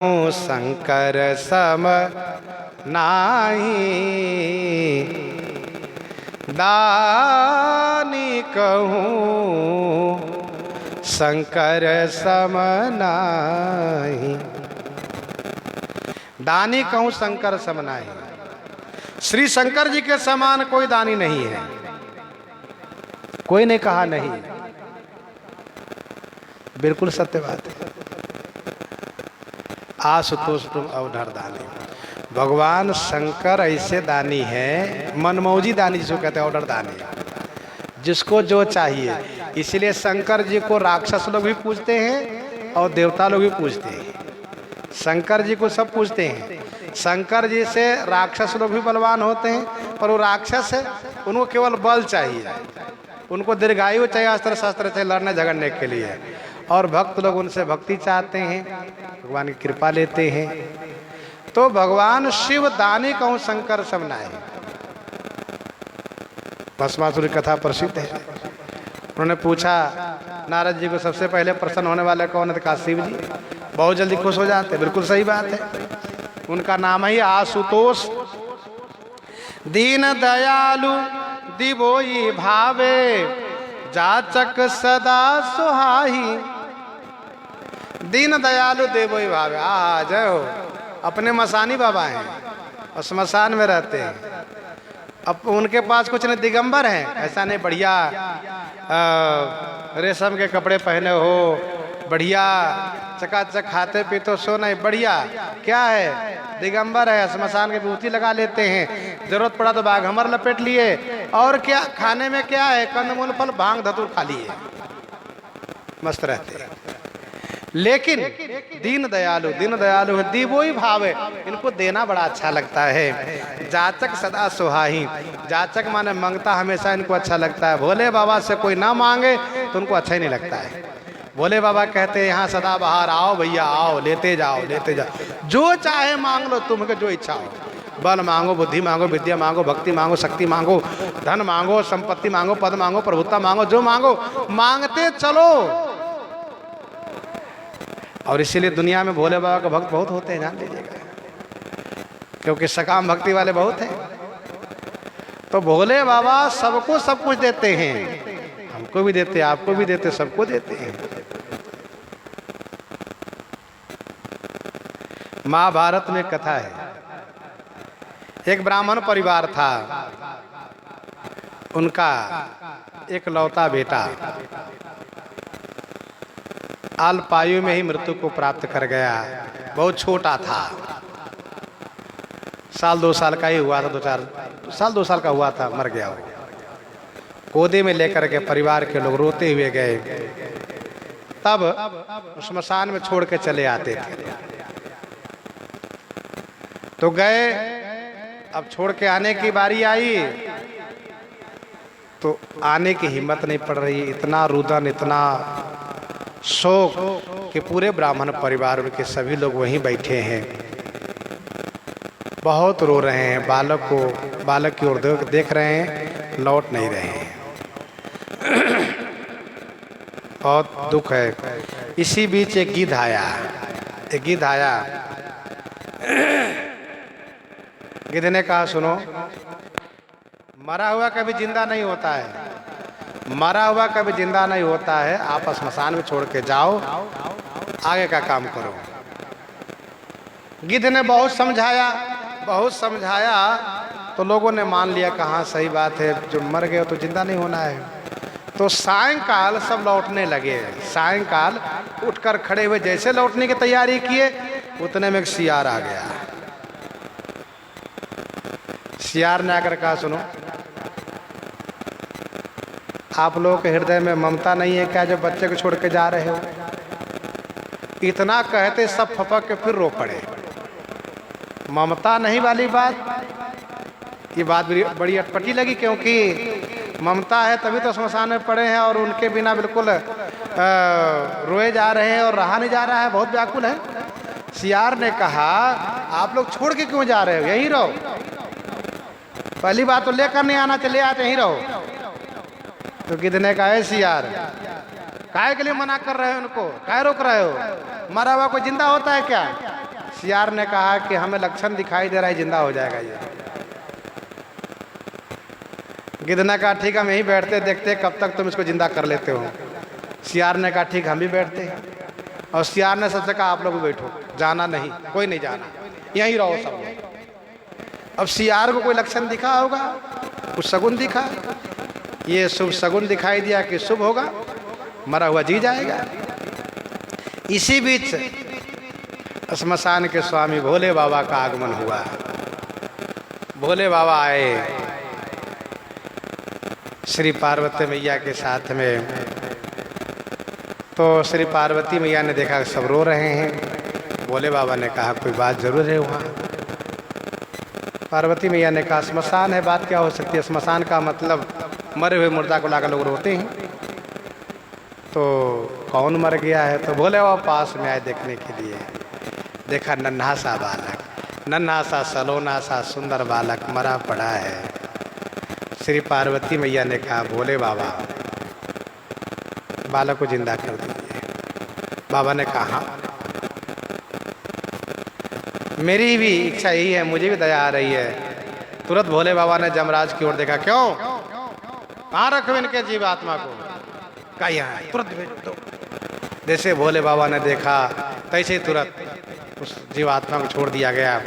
शंकर सम नाही, दानी कहूँ शंकर सम नाही। दानी कहूँ शंकर सम नाही। श्री शंकर जी के समान कोई दानी नहीं है। कोई ने कहा नहीं, बिल्कुल सत्य बात है। आशुतोष तुम अवधर दानी। भगवान शंकर ऐसे दानी हैं, मनमौजी दानी जिसको कहते हैं, ऑर्डर दानी, जिसको जो चाहिए। इसलिए शंकर जी को राक्षस लोग भी पूजते हैं और देवता लोग भी पूजते हैं। शंकर जी को सब पूजते हैं। शंकर जी से राक्षस लोग भी बलवान होते हैं, पर वो राक्षस है, उनको केवल बल चाहिए, उनको दीर्घायु चाहिए, अस्त्र शस्त्र चाहिए लड़ने झगड़ने के लिए। और भक्त लोग उनसे भक्ति चाहते हैं, भगवान की कृपा लेते हैं। तो भगवान शिव दानी कहूँ शंकर सम नाही। भस्मासुर की कथा प्रसिद्ध है। उन्होंने पूछा नारद जी को, सबसे पहले प्रसन्न होने वाले कौन है? कहा शिव जी। बहुत जल्दी खुश हो जाते। बिल्कुल सही बात है। उनका नाम ही आशुतोष। दीन दयालु दिवोई भावे, जाचक सदा सुहाई। दीन दयालु देवोई भावे। आ जय हो। अपने मसानी बाबा हैं और श्मशान में रहते हैं। अब उनके पास कुछ नहीं, दिगंबर हैं, ऐसा नहीं, बढ़िया रेशम के कपड़े पहने हो, बढ़िया चकाचक खाते पीते सो नहीं, बढ़िया क्या है, दिगंबर है, श्मशान की विभूति लगा लेते हैं, जरूरत पड़ा तो बाघ हमर लपेट लिए। और क्या खाने में क्या है, कंदमूल फल भांग धतूर खा लिए, मस्त रहते हैं। लेकिन दीन दयालु है, दीवोई भाव है, इनको देना बड़ा अच्छा लगता है। जाचक सदा सुहाही। जाचक माने मांगता हमेशा इनको अच्छा लगता है। भोले बाबा से कोई ना मांगे तो उनको अच्छा ही नहीं लगता है। भोले बाबा कहते हैं यहाँ सदा बाहर आओ भैया आओ, लेते जाओ लेते जाओ, जो चाहे मांग लो, तुम्हें जो इच्छा हो। बल मांगो, बुद्धि मांगो, विद्या मांगो, भक्ति मांगो, शक्ति मांगो, धन मांगो, संपत्ति मांगो, पद मांगो, प्रभुत्ता मांगो, जो मांगो मांगते चलो। और इसीलिए दुनिया में भोले बाबा के भक्त बहुत होते हैं, जान लीजिएगा, क्योंकि सकाम भक्ति वाले बहुत हैं। तो भोले बाबा सबको सब कुछ देते हैं, हमको भी देते, आपको भी देते, सबको देते हैं। महाभारत में कथा है, एक ब्राह्मण परिवार था, उनका एक लौता बेटा अल्पायु में ही मृत्यु को प्राप्त कर गया। बहुत छोटा था, साल 2 साल का ही हुआ था, 2 साल का हुआ था, मर गया वो। गोदी में लेकर के परिवार के लोग रोते हुए गए, तब श्मशान में छोड़ के चले आते थे। तो गए, अब छोड़ के आने की बारी आई तो आने की हिम्मत नहीं पड़ रही। इतना रुदन, इतना शोक कि पूरे ब्राह्मण परिवार के सभी लोग वहीं बैठे हैं, बहुत रो रहे हैं। बालक की ओर देख रहे हैं, लौट नहीं रहे हैं। बहुत दुख है। इसी बीच एक गिद्ध आया। गिद्ध ने कहा, सुनो, मरा हुआ कभी जिंदा नहीं होता है, मरा हुआ कभी जिंदा नहीं होता है। आप श्मशान में छोड़ के जाओ, आगे का काम करो। गिद्ध ने बहुत समझाया तो लोगों ने मान लिया, कहाँ सही बात है, जो मर गए तो जिंदा नहीं होना है। तो सायंकाल सब लौटने लगे। सायंकाल उठकर खड़े हुए, जैसे लौटने की तैयारी किए, उतने में एक सियार आ गया। सियार ने आकर कहा, सुनो, आप लोगों के हृदय में ममता नहीं है क्या, जो बच्चे को छोड़ के जा रहे हो? इतना कहते सब फपक के फिर रो पड़े। ममता नहीं वाली बात, ये बात बड़ी अटपटी लगी, क्योंकि ममता है तभी तो श्मशान में पड़े हैं और उनके बिना बिल्कुल रोए जा रहे हैं और रहा नहीं जा रहा है, बहुत व्याकुल है। सियार ने कहा, आप लोग छोड़ के क्यों जा रहे हो, यहीं रहो। पहली बात तो लेकर नहीं आना, चले आते यहीं रहो। तो गिद्ध ने कहा, सियार, काहे के लिए मना कर रहे हो उनको, काहे रोक रहे हो? मरा हुआ कोई जिंदा होता है क्या? सियार ने कहा कि हमें लक्षण दिखाई दे रहा है जिंदा हो जाएगा ये। गिद्ध ने कहा ठीक, हम यहीं बैठते देखते कब तक तुम इसको जिंदा कर लेते हो। सियार ने कहा ठीक, हम भी बैठते हैं। और सियार ने सबसे कहा आप लोग भी बैठो, जाना नहीं, कोई नहीं जाना, यहीं रहो सब लोग। अब सियार को कोई लक्षण दिखा होगा, कुछ शगुन दिखा, ये शुभ शगुन दिखाई दिया कि शुभ होगा, मरा हुआ जी जाएगा। इसी बीच श्मशान के स्वामी भोले बाबा का आगमन हुआ। भोले बाबा आए श्री पार्वती मैया के साथ में। तो श्री पार्वती मैया ने देखा सब रो रहे हैं। भोले बाबा ने कहा कोई बात जरूर है वहाँ। पार्वती मैया ने कहा श्मशान है, बात क्या हो सकती है, श्मशान का मतलब मरे हुए मुर्दा को लाकर लोग रोते हैं, तो कौन मर गया है। तो भोले बाबा पास में आए देखने के लिए। देखा नन्हा सा बालक, नन्हा सा सलोना सा सुंदर बालक मरा पड़ा है। श्री पार्वती मैया ने कहा भोले बाबा बालक को जिंदा कर दीजिए। बाबा ने कहा हाँ, मेरी भी इच्छा यही है, मुझे भी दया आ रही है। तुरंत भोले बाबा ने जमराज की ओर देखा, क्यों, कहाँ रखो इनके जीवात्मा को, कहा यहाँ, तुरंत भेज दो। जैसे भोले बाबा ने देखा तैसे तुरंत उस जीवात्मा को छोड़ दिया गया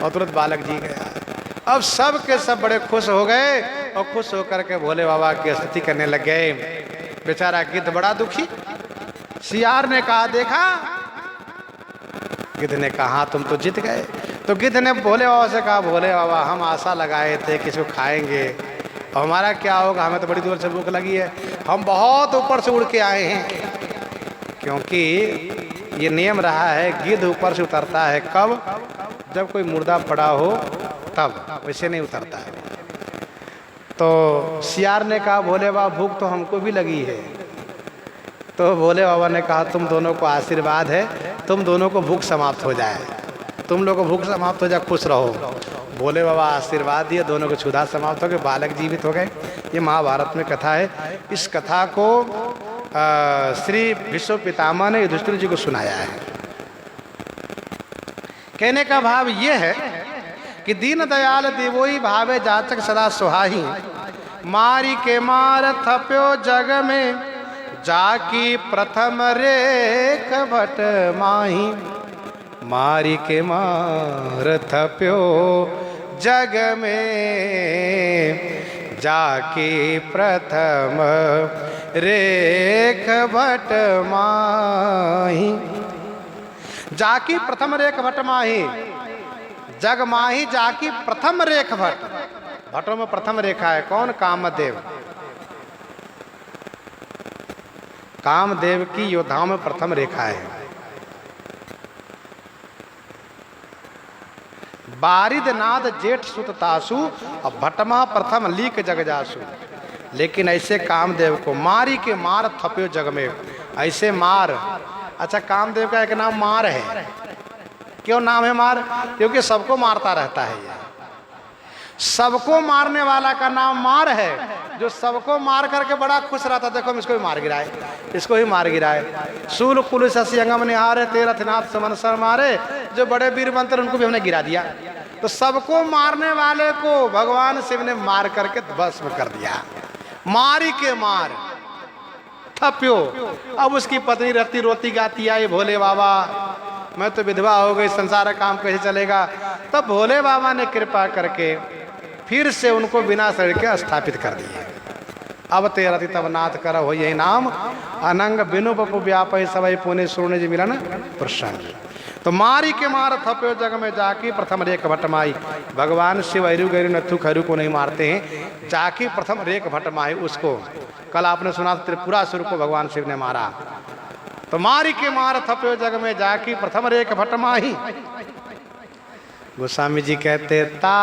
और तुरंत बालक जी गया। अब सब के सब बड़े खुश हो गए और खुश होकर के भोले बाबा की स्तुति करने लग गए। बेचारा गिद्ध बड़ा दुखी। सियार ने कहा देखा, गिद्ध ने कहा तुम तो जीत गए। तो गिद्ध ने भोले बाबा से कहा भोले बाबा हम आशा लगाए थे कि इसको खाएंगे और हमारा क्या होगा, हमें तो बड़ी दूर से भूख लगी है, हम बहुत ऊपर से उड़ के आए हैं। क्योंकि ये नियम रहा है गिद्ध ऊपर से उतरता है कब, जब कोई मुर्दा पड़ा हो तब, वैसे नहीं उतरता है। तो सियार ने कहा भोले बाबा भूख तो हमको भी लगी है। तो भोले बाबा ने कहा तुम दोनों को आशीर्वाद है, तुम दोनों को भूख समाप्त हो जाए, तुम लोग को भूख समाप्त हो जाए, खुश रहो। भोले बाबा आशीर्वाद दिए, दोनों को क्षुधा समाप्त हो गए, बालक जीवित हो गए। ये महाभारत में कथा है। इस कथा को श्री विश्व पितामह ने युधिष्ठिर जी को सुनाया है। कहने का भाव ये है कि दीन दयाल देवोई भावे जाचक सदा सुहाही, मारी के मार थप्यो जग में जाकी प्रथम रेख भट माही। मारी के मार थप्यो जग में जाकी प्रथम रेख भट माही। जाकी प्रथम रेख भट माही, जग माही जाकी प्रथम रेख भट। भटों में प्रथम रेखा है कौन, कामदेव। कामदेव की योद्धाओं में प्रथम रेखा है। बारिद नाद जेठ सुत तासु और भटमा प्रथम लीक जग जासु। लेकिन ऐसे कामदेव को मारी के मार थप्यो जग में, ऐसे मार। अच्छा कामदेव का एक नाम मार है। क्यों नाम है मार, क्योंकि सबको मारता रहता है। ये सबको मारने वाला का नाम मार है, जो सबको मार करके बड़ा खुश रहता। देखो हम इसको भी मार गिराए, इसको ही मार गिराए। सूल कुल शशि अंगम निहारे, तीर्थनाथ समन सर मारे। जो बड़े वीर मंत्र उनको भी हमने गिरा दिया। तो सबको मारने वाले को भगवान शिव ने मार करके भस्म कर दिया। मारी के मार थप्यो। अब उसकी पत्नी रहती रोती गाती आई, भोले बाबा मैं तो विधवा हो गई, संसार का काम कैसे चलेगा। तब भोले बाबा ने कृपा करके फिर से उनको बिना शरीर के स्थापित कर दिए। अब तेरति तब नाथ कर हो यही नाम, अनंग बिनु बपु व्यापय सवै पुण्य सूर्य जी मिलन प्रसन्न। तो मारी के मार थप्यो जग में जाकी प्रथम रेख भटमाई। भगवान शिव अरु गरु नथु खरु को नहीं मारते हैं, जाकी प्रथम रेख भटमाई। उसको कल आपने सुना त्रिपुरासुर को भगवान शिव ने मारा। तो मारी के मार थप्यो जग में जाकी प्रथम रेख भटमाही। गोस्वामी जी कहते ता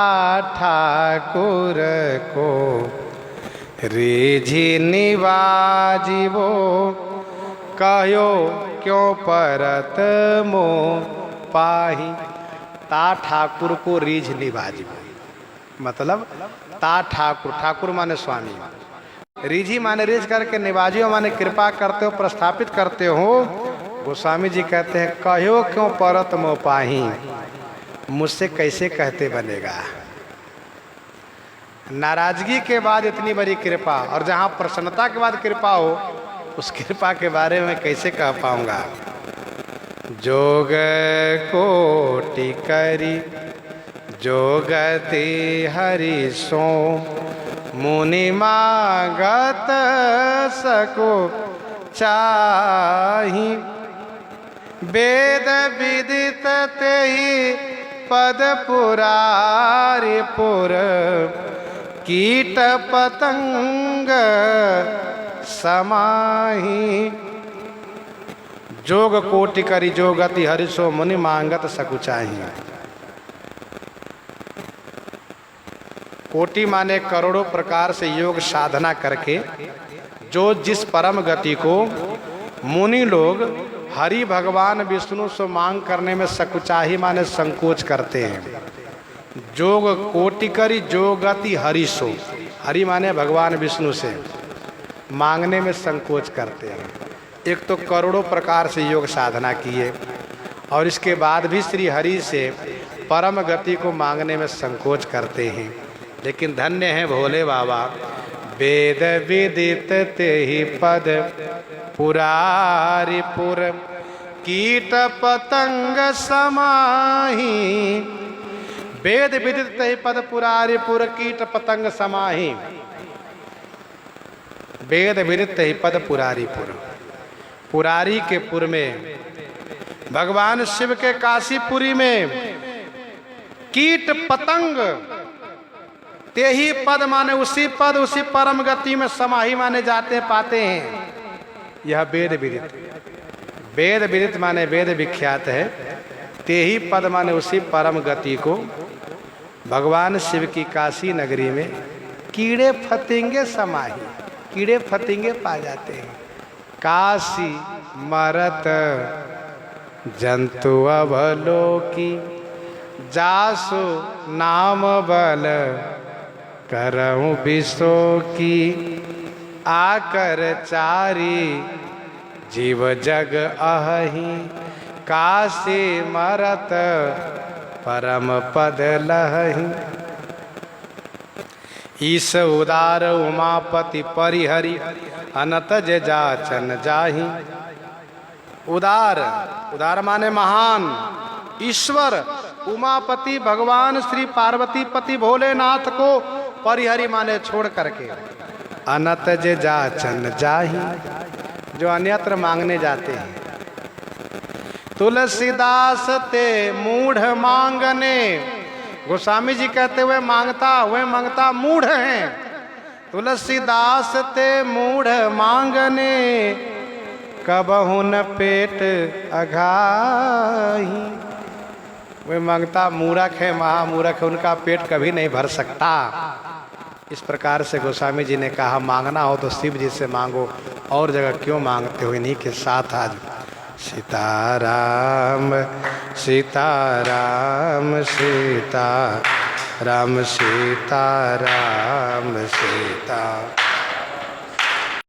ठाकुर को रिझी निवाजिबो, कहो क्यों परत मो पाही। ता ठाकुर को रीझ निवाजिबो, मतलब ता ठाकुर, ठाकुर माने स्वामी, रिझी माने रिझ करके, निवाजियो माने कृपा करते हो, प्रस्थापित करते हो। गोस्वामी जी कहते हैं कहो क्यों परत मोह पाही, मुझसे कैसे कहते बनेगा। नाराजगी के बाद इतनी बड़ी कृपा, और जहाँ प्रसन्नता के बाद कृपा हो उस कृपा के बारे में कैसे कह पाऊंगा। जोग कोटि करी जोगति हरि सो, मुनि मागत सको चाही। वेद विदित तेहि पद पुरारि पुर, कीट पतंग समाही। जोग कोटि करी जोगति हरिसो, मुनि मांगत सकुचाही। कोटि माने करोड़ों प्रकार से योग साधना करके जो जिस परम गति को मुनि लोग हरि भगवान विष्णु से मांग करने में सकुचाही माने संकोच करते हैं। जोग कोटि करी जोगति हरिसो, हरि माने भगवान विष्णु से मांगने में संकोच करते हैं। एक तो करोड़ों प्रकार से योग साधना किए और इसके बाद भी श्री हरि से परम गति को मांगने में संकोच करते हैं। लेकिन धन्य है भोले बाबा, वेद विदित तेहि पद पुरारि पुर, कीट पतंग समाही। वेद विदित तेहि पद पुरारि पुर, कीट पतंग समाही। वेद विदित तेहि पद पुरारि पुर, पुरारी के पुर में, भगवान शिव के काशीपुरी में कीट पतंग, तेही पद माने उसी पद उसी परम गति में समाही माने जाते पाते हैं। यह वेद विदित, वेद विदित माने वेद विख्यात है। तेही पद माने उसी परम गति को भगवान शिव की काशी नगरी में कीड़े फतिंगे समाही, कीड़े फतिंगे पा जाते हैं। काशी मरत जंतु अवलोकी, जासु नाम बल करऊं विश्व की। आकर चारी जीव जग अहि, काशी मरत परम पद लहि। ईश उदार उमापति परिहरि, अनत जे जाचन जाहि। उदार, उदार माने महान ईश्वर उमापति भगवान श्री पार्वती पति भोलेनाथ को परिहरि माने छोड़ करके, अनत जे जाचन जाहि, जो अन्यत्र मांगने जाते हैं। तुलसीदास ते मूढ़ मांगने, गोस्वामी जी कहते हुए मांगता मूढ़ हैं। तुलसीदास ते मूढ़ मांगने, कबहु न पेट अघाही। वे मांगता मूर्ख है, महामूर्ख है, उनका पेट कभी नहीं भर सकता। इस प्रकार से गोस्वामी जी ने कहा मांगना हो तो शिव जी से मांगो, और जगह क्यों मांगते हो। इन्हीं के साथ आज सीताराम सीताराम सीताराम सीताराम सीता